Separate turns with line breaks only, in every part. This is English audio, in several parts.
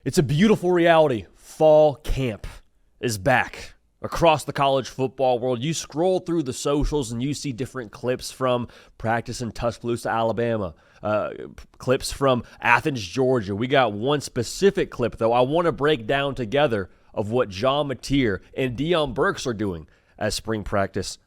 It's a beautiful reality. Fall camp is back across the college football world. You scroll through the socials and you see different clips from practice in Tuscaloosa, Alabama, clips from Athens, Georgia. We got one specific clip, though, I want to break down together of what John Mateer and Deion Burks are doing as fall practice,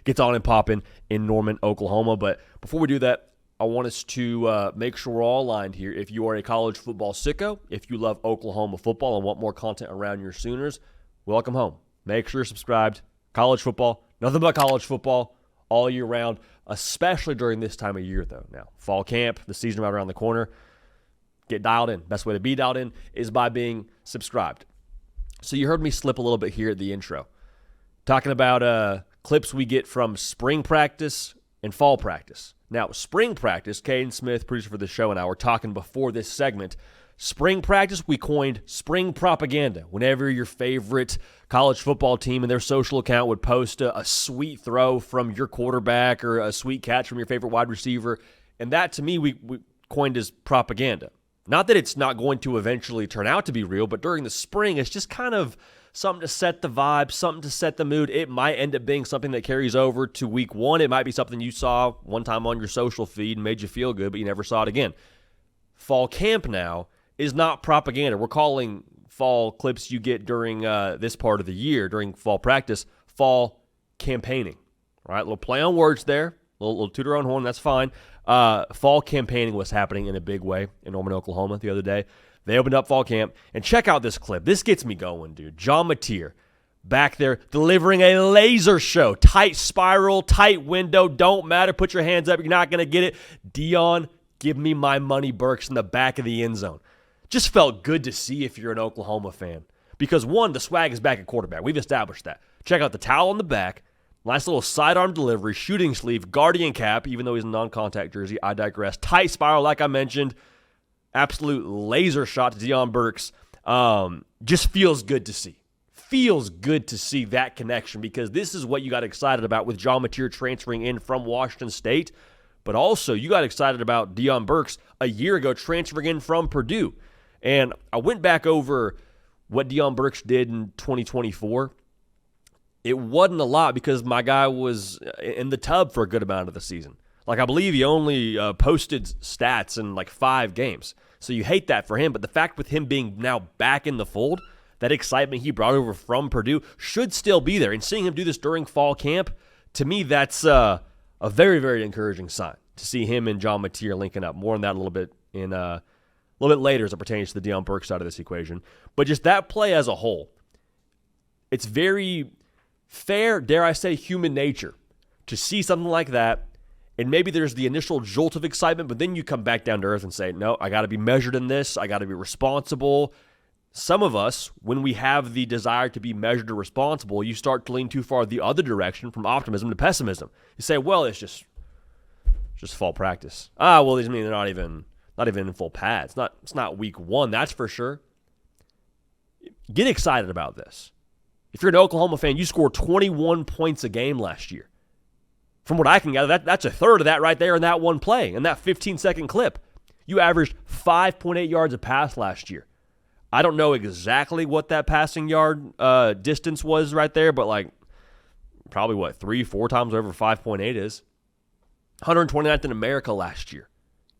gets on and popping in Norman, Oklahoma. But before we do that, I want us to make sure we're all aligned here. If you are a college football sicko, if you love Oklahoma football and want more content around your Sooners, welcome home. Make sure you're subscribed. College football, nothing but college football all year round, especially during this time of year, though. Now, fall camp, the season right around the corner. Get dialed in. Best way to be dialed in is by being subscribed. So you heard me slip a little bit here at the intro, talking about clips we get from spring practice and fall practice. Now, spring practice, Caden Smith, producer for the show, and I were talking before this segment. Spring practice, we coined spring propaganda. Whenever your favorite college football team in their social account would post a sweet throw from your quarterback or a sweet catch from your favorite wide receiver, and that, to me, we coined as propaganda. Not that it's not going to eventually turn out to be real, but during the spring, it's just kind of something to set the vibe, something to set the mood. It might end up being something that carries over to week one. It might be something you saw one time on your social feed and made you feel good, but you never saw it again. Fall camp now is not propaganda. We're calling fall clips you get during this part of the year, during fall practice, fall campaigning. All right, a little play on words there, a little toot our own horn, that's fine. Fall campaigning was happening in a big way in Norman, Oklahoma the other day. They opened up fall camp, and check out this clip. This gets me going, dude. John Mateer back there delivering a laser show. Tight spiral, tight window, don't matter. Put your hands up. You're not going to get it. Deion, give me my money, Burks, in the back of the end zone. Just felt good to see if you're an Oklahoma fan. Because, one, the swag is back at quarterback. We've established that. Check out the towel on the back. Nice little sidearm delivery, shooting sleeve, guardian cap, even though he's a non-contact jersey. I digress. Tight spiral, like I mentioned. Absolute laser shot to Deion Burks. Just feels good to see. Feels good to see that connection, because this is what you got excited about with John Mateer transferring in from Washington State. But also, you got excited about Deion Burks a year ago transferring in from Purdue. And I went back over what Deion Burks did in 2024. It wasn't a lot because my guy was in the tub for a good amount of the season. Like, I believe he only posted stats in like 5 games. So you hate that for him. But the fact with him being now back in the fold, that excitement he brought over from Purdue should still be there. And seeing him do this during fall camp, to me, that's a very, very encouraging sign to see him and John Mateer linking up. More on that a little bit later as it pertains to the Deion Burks side of this equation. But just that play as a whole, it's very fair, dare I say, human nature to see something like that. And maybe there's the initial jolt of excitement, but then you come back down to earth and say, no, I got to be measured in this. I got to be responsible. Some of us, when we have the desire to be measured or responsible, you start to lean too far the other direction, from optimism to pessimism. You say, well, it's just fall practice. Well, these mean they're not even in full pads. It's not week one, that's for sure. Get excited about this. If you're an Oklahoma fan, you scored 21 points a game last year. From what I can gather, that's a third of that right there in that one play, in that 15-second clip. You averaged 5.8 yards a pass last year. I don't know exactly what that passing yard distance was right there, but like probably 3-4 times over 5.8 is. 129th in America last year.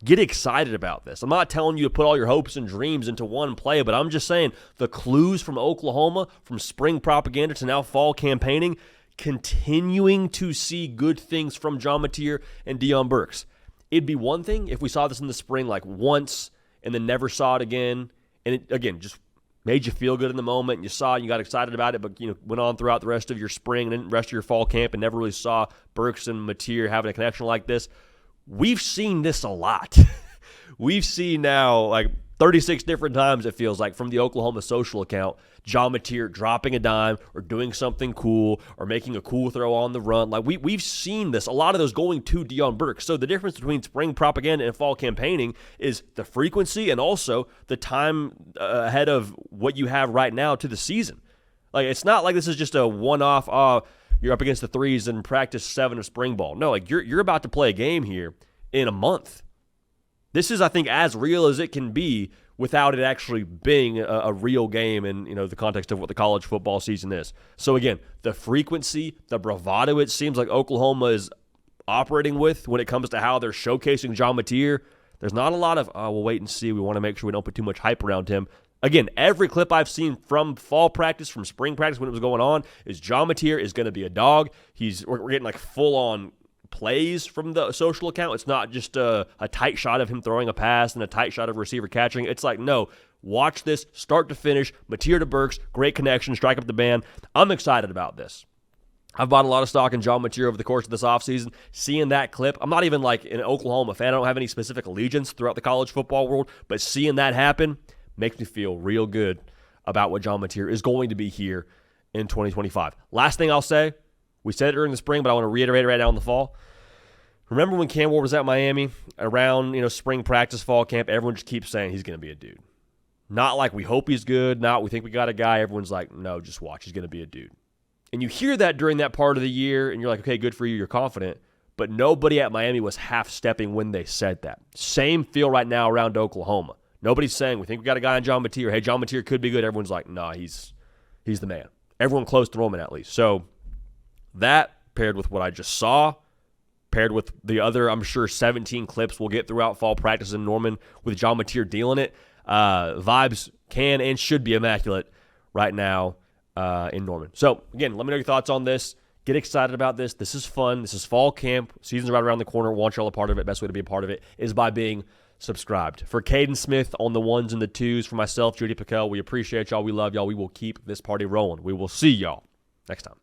Get excited about this. I'm not telling you to put all your hopes and dreams into one play, but I'm just saying the clues from Oklahoma, from spring propaganda to now fall campaigning, continuing to see good things from John Mateer and Deion Burks. It'd be one thing if we saw this in the spring like once and then never saw it again, and it, again, just made you feel good in the moment, and you saw it and you got excited about it, but went on throughout the rest of your spring and then the rest of your fall camp and never really saw Burks and Mateer having a connection like this. We've seen this a lot. We've seen now like 36 different times, it feels like, from the Oklahoma social account, John Mateer dropping a dime or doing something cool or making a cool throw on the run. Like we've seen this, a lot of those going to Deion Burks. So the difference between spring propaganda and fall campaigning is the frequency and also the time ahead of what you have right now to the season. Like, it's not like this is just a one-off, you're up against the threes and practice 7 of spring ball. No, like you're about to play a game here in a month. This is, I think, as real as it can be without it actually being a real game in the context of what the college football season is. So again, the frequency, the bravado it seems like Oklahoma is operating with when it comes to how they're showcasing John Mateer, there's not a lot of, we'll wait and see. We want to make sure we don't put too much hype around him. Again, every clip I've seen from fall practice, from spring practice when it was going on, is John Mateer is going to be a dog. We're getting like full-on plays from the social account. It's not just a tight shot of him throwing a pass and a tight shot of receiver catching. It's like, no, watch this start to finish. Mateer to Burks, great connection, strike up the band. I'm excited about this. I've bought a lot of stock in John Mateer over the course of this offseason. Seeing that clip, I'm not even like an Oklahoma fan. I don't have any specific allegiance throughout the college football world, but seeing that happen makes me feel real good about what John Mateer is going to be here in 2025. Last thing I'll say, we said it during the spring, but I want to reiterate it right now in the fall. Remember when Cam Ward was at Miami around spring practice, fall camp, everyone just keeps saying he's going to be a dude. Not like we hope he's good, not we think we got a guy. Everyone's like, no, just watch. He's going to be a dude. And you hear that during that part of the year, and you're like, okay, good for you. You're confident. But nobody at Miami was half-stepping when they said that. Same feel right now around Oklahoma. Nobody's saying, we think we got a guy in John Mateer. Hey, John Mateer could be good. Everyone's like, nah, he's the man. Everyone close to Roman at least. So that paired with what I just saw, paired with the other, I'm sure, 17 clips we'll get throughout fall practice in Norman with John Mateer dealing it, vibes can and should be immaculate right now in Norman. So, again, let me know your thoughts on this. Get excited about this. This is fun. This is fall camp. Season's right around the corner. Want y'all a part of it. Best way to be a part of it is by being subscribed. For Caden Smith on the ones and the twos, for myself, Judy PicKell, we appreciate y'all. We love y'all. We will keep this party rolling. We will see y'all next time.